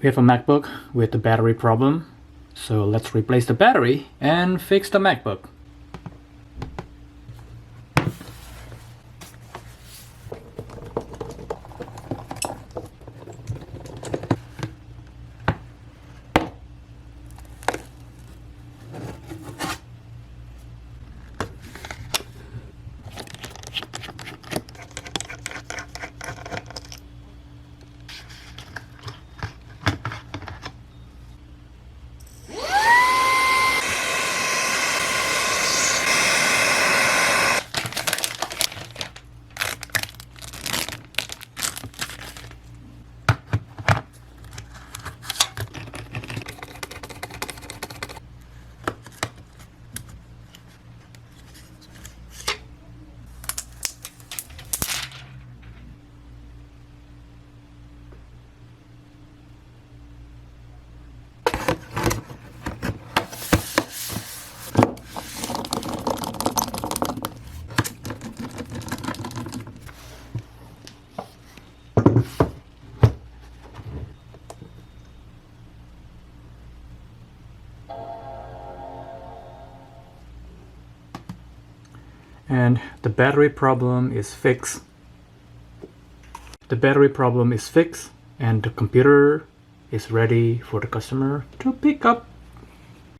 We have a MacBook with the battery problem, so let's replace the battery and fix the MacBook. And the battery problem is fixed. The battery problem is fixed and the computer is ready for the customer to pick up.